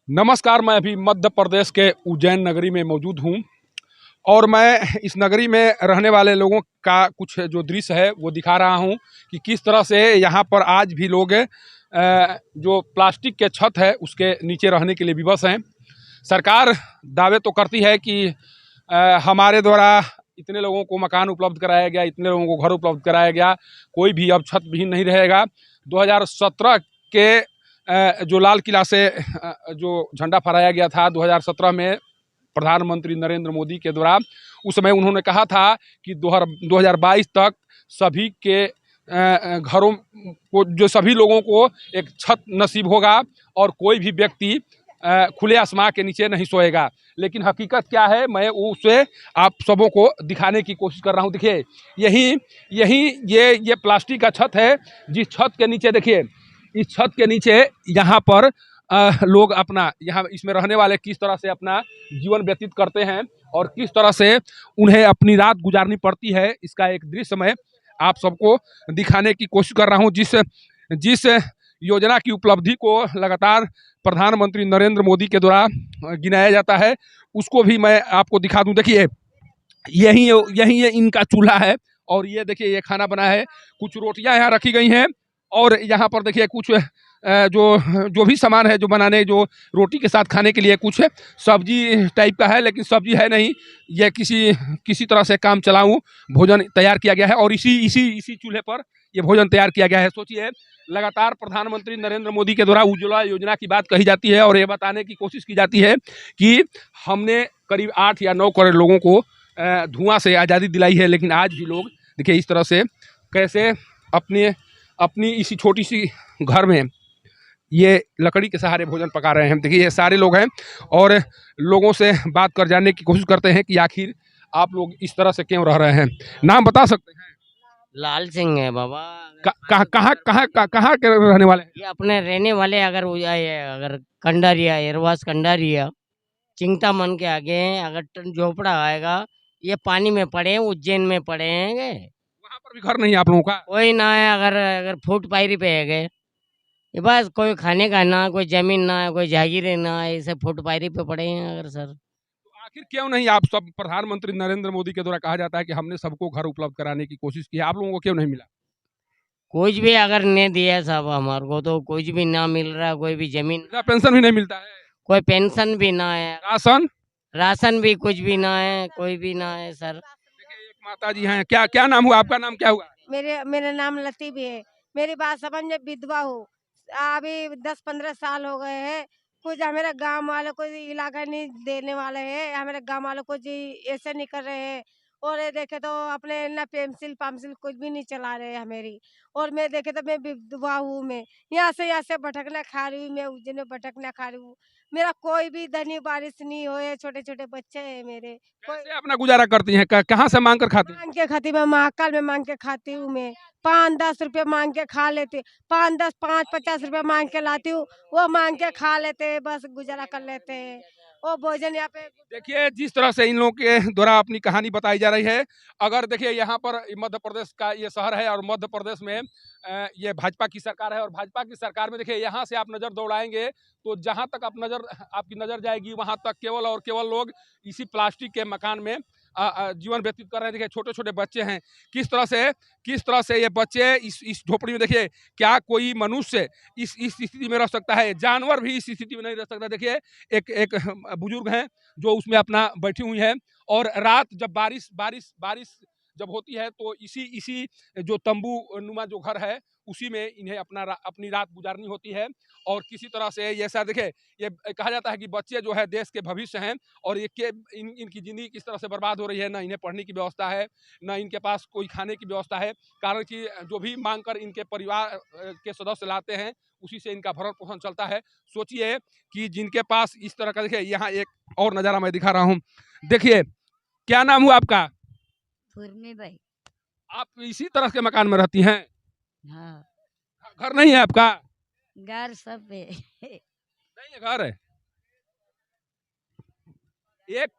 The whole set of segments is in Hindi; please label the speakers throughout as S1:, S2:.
S1: नमस्कार। मैं अभी मध्य प्रदेश के उज्जैन नगरी में मौजूद हूँ और मैं इस नगरी में रहने वाले लोगों का कुछ जो दृश्य है वो दिखा रहा हूँ कि किस तरह से यहाँ पर आज भी लोग जो प्लास्टिक के छत है उसके नीचे रहने के लिए विवश हैं। सरकार दावे तो करती है कि हमारे द्वारा इतने लोगों को मकान उपलब्ध कराया गया, इतने लोगों को घर उपलब्ध कराया गया, कोई भी अब छत विहीन नहीं रहेगा। 2017 के जो लाल किला से जो झंडा फहराया गया था 2017 में प्रधानमंत्री नरेंद्र मोदी के द्वारा, उस समय उन्होंने कहा था कि 2022 तक सभी के घरों को, जो सभी लोगों को एक छत नसीब होगा और कोई भी व्यक्ति खुले आसमान के नीचे नहीं सोएगा। लेकिन हकीकत क्या है, मैं उसे आप सबों को दिखाने की कोशिश कर रहा हूँ। देखिए, यही यही ये प्लास्टिक का छत है, जिस छत के नीचे देखिए, इस छत के नीचे यहाँ पर लोग अपना यहाँ इसमें रहने वाले किस तरह से अपना जीवन व्यतीत करते हैं और किस तरह से उन्हें अपनी रात गुजारनी पड़ती है, इसका एक दृश्य मैं आप सबको दिखाने की कोशिश कर रहा हूँ। जिस जिस योजना की उपलब्धि को लगातार प्रधानमंत्री नरेंद्र मोदी के द्वारा गिनाया जाता है, उसको भी मैं आपको दिखा दूं। देखिए, यही यही ये इनका चूल्हा है और ये देखिए ये खाना बना है, कुछ रोटियां यहाँ रखी गई हैं और यहाँ पर देखिए कुछ जो जो भी सामान है जो बनाने, जो रोटी के साथ खाने के लिए कुछ सब्जी टाइप का है, लेकिन सब्जी है नहीं, ये किसी किसी तरह से काम चलाऊं भोजन तैयार किया गया है और इसी इसी इसी चूल्हे पर ये भोजन तैयार किया गया है। सोचिए, लगातार प्रधानमंत्री नरेंद्र मोदी के द्वारा उज्ज्वला योजना की बात कही जाती है और ये बताने की कोशिश की जाती है कि हमने करीब 8 या 9 करोड़ लोगों को धुआं से आज़ादी दिलाई है। लेकिन आज भी लोग देखिए इस तरह से कैसे अपने अपनी इसी छोटी सी घर में ये लकड़ी के सहारे भोजन पका रहे हैं। देखिए, ये सारे लोग हैं और लोगों से बात कर जानने की कोशिश करते हैं कि आखिर आप लोग इस तरह से क्यों रह रहे हैं। नाम बता सकते हैं?
S2: लाल सिंह है बाबा।
S1: कहाँ कहाँ कहाँ कहाँ के रहने वाले हैं?
S2: ये अपने रहने वाले अगर कंडारिया, एरवास कंडारिया, चिंतामन के आगे हैं। अगर झोपड़ा आएगा, ये पानी में पड़े हैं, उज्जैन में पड़े हैं।
S1: वहाँ पर भी घर नहीं है आप लोगों का?
S2: कोई ना है, अगर अगर फुट पायरी पे है गए, ये बस कोई खाने का ना, कोई जमीन ना है, कोई जागीरें ना है, इसे फुट पायरी पे पड़े हैं। अगर सर
S1: तो आखिर क्यों नहीं, आप सब प्रधानमंत्री नरेंद्र मोदी के द्वारा कहा जाता है कि हमने सबको घर उपलब्ध कराने की कोशिश की है, आप लोगों को क्यों नहीं मिला?
S2: कुछ भी अगर नहीं दिया साहब हमारे को, तो कुछ भी ना मिल रहा, कोई भी जमीन,
S1: पेंशन भी नहीं मिलता है?
S2: कोई पेंशन भी ना है,
S1: राशन?
S2: राशन भी कुछ भी ना है, कोई भी ना है सर।
S1: देखिए, एक माता जी हैं, क्या क्या नाम हुआ आपका? नाम क्या हुआ?
S3: मेरा नाम लतीफ़ है। मेरी बात समझ में, विधवा हूँ। अभी 10-15 साल हो गए हैं। कुछ हमारे गांव वाले को इलाका नहीं देने वाले हैं। हमारे गांव वाले को जी ऐसे नहीं कर रहे हैं। और ये देखे तो अपने ना पेंसिल पामसिल कुछ भी नहीं चला रहे हैं हमेरी। और मैं देखे तो मैं विधवा हूँ। मैं यहाँ से भटकना खा रही हूँ। मैं उज्जैन में भटकना खा रही हूँ। मेरा कोई भी धनी बारिश नहीं हुए। छोटे छोटे बच्चे हैं मेरे। कोई
S1: कैसे अपना गुजारा करती हैं? कहाँ से मांग कर खाती हैं?
S3: मांग के खाती, मैं महाकाल में मांग के खाती हूँ। मैं 5-10 रुपए मांग के खा लेती, 5-10 5-50 रुपए मांग के लाती हूँ। वो मांग के खा लेते हैं, बस गुजारा कर लेते हैं। वो भोजन यहाँ पे
S1: देखिए, जिस तरह से इन लोगों के द्वारा अपनी कहानी बताई जा रही है, अगर देखिए यहाँ पर मध्य प्रदेश का ये शहर है और मध्य प्रदेश में ये भाजपा की सरकार है और भाजपा की सरकार में देखिए यहाँ से आप नज़र दौड़ाएंगे तो जहाँ तक आपकी नज़र जाएगी वहाँ तक केवल और केवल लोग इसी प्लास्टिक के मकान में जीवन व्यतीत कर रहे हैं। देखिए, छोटे छोटे बच्चे हैं, किस तरह से ये बच्चे इस झोपड़ी में, देखिए क्या कोई मनुष्य इस स्थिति में रह सकता है? जानवर भी इस स्थिति में नहीं रह सकता। देखिए, एक एक बुजुर्ग हैं जो उसमें अपना बैठी हुई है और रात जब बारिश जब होती है तो इसी इसी जो तंबू नुमा जो घर है उसी में इन्हें अपनी रात गुजारनी होती है। और किसी तरह से ये सर देखिए, ये कहा जाता है कि बच्चे जो है देश के भविष्य हैं और ये के इनकी ज़िंदगी किस तरह से बर्बाद हो रही है। ना इन्हें पढ़ने की व्यवस्था है, ना इनके पास कोई खाने की व्यवस्था है, कारण कि जो भी मांग कर इनके परिवार के सदस्य लाते हैं उसी से इनका भरण पोषण चलता है। सोचिए कि जिनके पास इस तरह का, देखिए यहाँ एक और नज़ारा मैं दिखा रहा हूँ। देखिए, क्या नाम हुआ आपका?
S4: पूर्णी भाई।
S1: आप इसी तरह के मकान में रहती हैं?
S4: हाँ,
S1: घर नहीं है आपका?
S4: घर सब है।
S1: नहीं है घर है। एक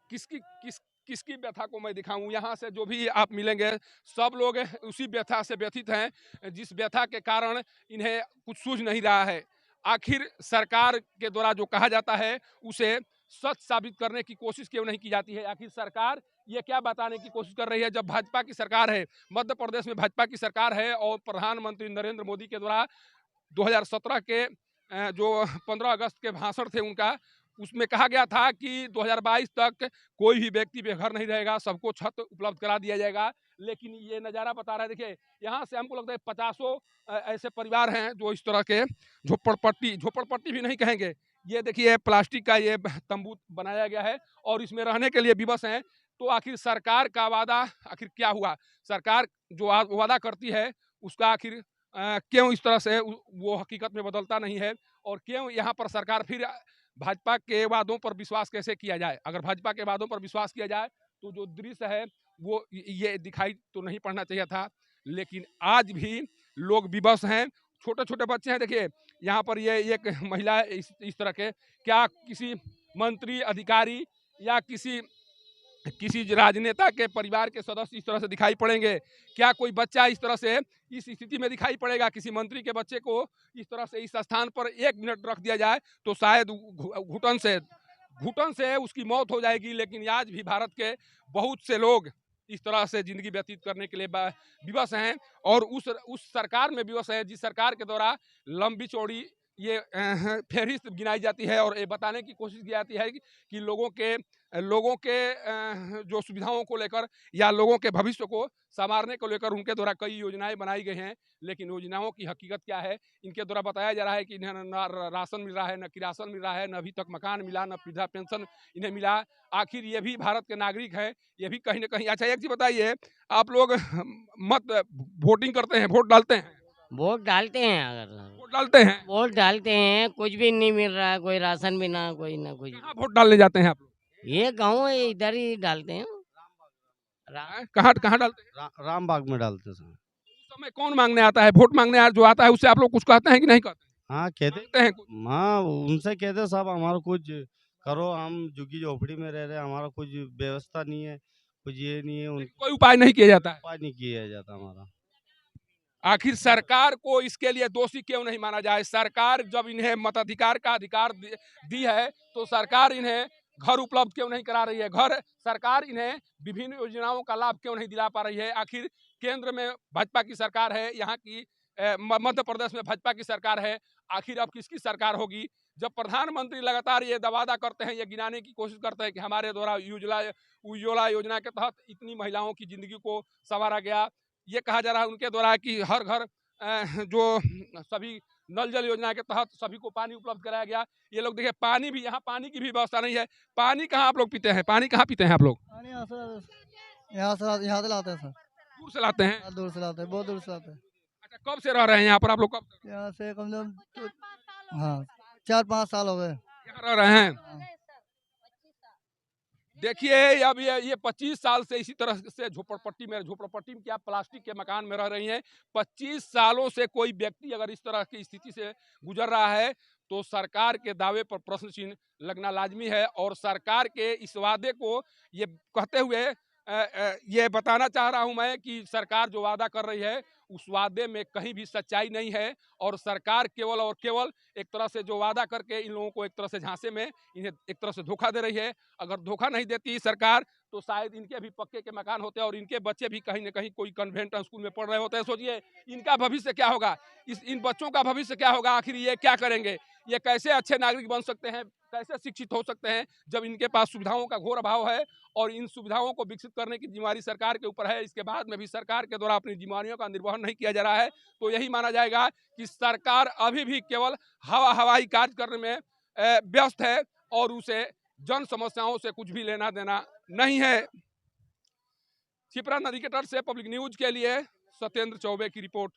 S1: किसकी व्यथा को मैं दिखाऊं? यहाँ से जो भी आप मिलेंगे सब लोग उसी व्यथा से व्यथित हैं, जिस व्यथा के कारण इन्हें कुछ सूझ नहीं रहा है। आखिर सरकार के द्वारा जो कहा जाता है उसे सच साबित करने की कोशिश क्यों नहीं की जाती है। आखिर सरकार ये क्या बताने की कोशिश कर रही है। जब भाजपा की सरकार है, मध्य प्रदेश में भाजपा की सरकार है और प्रधानमंत्री नरेंद्र मोदी के द्वारा 2017 के जो 15 अगस्त के भाषण थे उनका, उसमें कहा गया था कि 2022 तक कोई भी व्यक्ति बेघर नहीं रहेगा, सबको छत उपलब्ध करा दिया जाएगा। लेकिन ये नज़ारा बता रहा है, देखिए यहाँ से हमको लगता है 50 ऐसे परिवार हैं जो इस तरह के झोपड़पट्टी भी नहीं कहेंगे, ये देखिए प्लास्टिक का ये तंबू बनाया गया है और इसमें रहने के लिए विवश हैं। तो आखिर सरकार का वादा आखिर क्या हुआ। सरकार जो वादा करती है उसका आखिर क्यों इस तरह से वो हकीकत में बदलता नहीं है, और क्यों यहाँ पर सरकार फिर भाजपा के वादों पर विश्वास कैसे किया जाए। अगर भाजपा के वादों पर विश्वास किया जाए तो जो दृश्य है वो ये दिखाई तो नहीं पड़ना चाहिए था, लेकिन आज भी लोग विवश हैं। छोटे छोटे बच्चे हैं, देखिए यहाँ पर ये एक महिला इस तरह के, क्या किसी मंत्री अधिकारी या किसी राजनेता के परिवार के सदस्य इस तरह से दिखाई पड़ेंगे। क्या कोई बच्चा इस तरह से इस स्थिति में दिखाई पड़ेगा। किसी मंत्री के बच्चे को इस तरह से इस स्थान पर 1 मिनट रख दिया जाए तो शायद घुटन से उसकी मौत हो जाएगी। लेकिन आज भी भारत के बहुत से लोग इस तरह से जिंदगी व्यतीत करने के लिए विवश हैं और उस सरकार में विवश है जिस सरकार के द्वारा लंबी चौड़ी ये फहरिस्त गिनाई जाती है और ये बताने की कोशिश की जाती है कि लोगों के जो सुविधाओं को लेकर या लोगों के भविष्य को संवारने को लेकर उनके द्वारा कई योजनाएं बनाई गई हैं। लेकिन योजनाओं की हकीकत क्या है, इनके द्वारा बताया जा रहा है कि इन्हें न राशन मिल रहा है, न किरासन मिल रहा है, न अभी तक मकान मिला, न वृद्धा पेंशन इन्हें मिला। आखिर ये भी भारत के नागरिक हैं, ये भी कहीं ना कहीं। अच्छा एक चीज बताइए, आप लोग वोटिंग करते हैं, वोट डालते हैं?
S2: वोट डालते हैं, अगर
S1: वोट डालते हैं,
S2: वोट डालते हैं, कुछ भी नहीं मिल रहा है, कोई राशन भी ना कोई ना कुछ।
S1: कहाँ वोट डालने जाते हैं आप लोग?
S2: ये गाँव है, इधर ही डालते हैं।
S1: कहाँ कहाँ डालते हैं?
S5: रामबाग में डालते हैं।
S1: उस समय कौन मांगने आता है? वोट मांगने जो आता है उससे आप लोग कुछ कहते हैं कि नहीं कहते?
S5: हाँ कहते
S1: कहते हैं कुछ?
S5: हाँ उनसे कहते साहब हमारा कुछ करो, हम झुग्गी झोपड़ी में रह रहे हैं, हमारा कुछ व्यवस्था नहीं है, कुछ ये नहीं है,
S1: कोई उपाय नहीं किया जाता है।
S5: उपाय नहीं किया जाता हमारा।
S1: आखिर सरकार को इसके लिए दोषी क्यों नहीं माना जाए। सरकार जब इन्हें मताधिकार का अधिकार दी है तो सरकार इन्हें घर उपलब्ध क्यों नहीं करा रही है। सरकार इन्हें विभिन्न योजनाओं का लाभ क्यों नहीं दिला पा रही है। आखिर केंद्र में भाजपा की सरकार है, यहाँ की मध्य प्रदेश में भाजपा की सरकार है, आखिर अब किसकी सरकार होगी। जब प्रधानमंत्री लगातार ये वादा करते हैं, ये गिनाने की कोशिश करते हैं कि हमारे द्वारा उज्ज्वला योजना के तहत इतनी महिलाओं की जिंदगी को संवारा गया, ये कहा जा रहा है उनके द्वारा कि हर घर जो सभी नल जल योजना के तहत सभी को पानी उपलब्ध कराया गया। ये लोग देखिए पानी भी, यहाँ पानी की भी व्यवस्था नहीं है। पानी कहाँ आप लोग पीते हैं? पानी कहाँ पीते हैं आप लोग?
S6: पानी यहाँ से लाते हैं सर।
S1: दूर से लाते हैं?
S6: दूर से लाते हैं, बहुत दूर से लाते हैं।
S1: अच्छा कब से रह रहे हैं यहाँ पर आप लोग? कब से?
S6: यहाँ से कम से कम हाँ 4-5 साल हो गए
S1: यहाँ रह रहे हैं।
S6: हाँ।
S1: देखिए अब ये 25 साल से इसी तरह से झोपड़पट्टी में क्या प्लास्टिक के मकान में रह रही हैं। 25 सालों से कोई व्यक्ति अगर इस तरह की स्थिति से गुजर रहा है तो सरकार के दावे पर प्रश्न चिन्ह लगना लाजमी है। और सरकार के इस वादे को ये कहते हुए ये बताना चाह रहा हूं मैं कि सरकार जो वादा कर रही है उस वादे में कहीं भी सच्चाई नहीं है और सरकार केवल और केवल एक तरह से जो वादा करके इन लोगों को एक तरह से झांसे में इन्हें एक तरह से धोखा दे रही है। अगर धोखा नहीं देती सरकार तो शायद इनके भी पक्के के मकान होते और इनके बच्चे भी कहीं ना कहीं कोई कन्वेंट स्कूल में पढ़ रहे होते हैं। सोचिए इनका भविष्य क्या होगा, इन बच्चों का भविष्य क्या होगा। आखिर ये क्या करेंगे, ये कैसे अच्छे नागरिक बन सकते हैं, कैसे शिक्षित हो सकते हैं जब इनके पास सुविधाओं का घोर अभाव है। और इन सुविधाओं को विकसित करने की जिम्मेदारी सरकार के ऊपर है। इसके बाद में भी सरकार के द्वारा अपनी जिम्मेदारियों का निर्वहन नहीं किया जा रहा है तो यही माना जाएगा कि सरकार अभी भी केवल हवाई कार्य करने में व्यस्त है और उसे जन समस्याओं से कुछ भी लेना देना नहीं है। छिपरा नदी के तट से पब्लिक न्यूज के लिए सत्येंद्र चौबे की रिपोर्ट।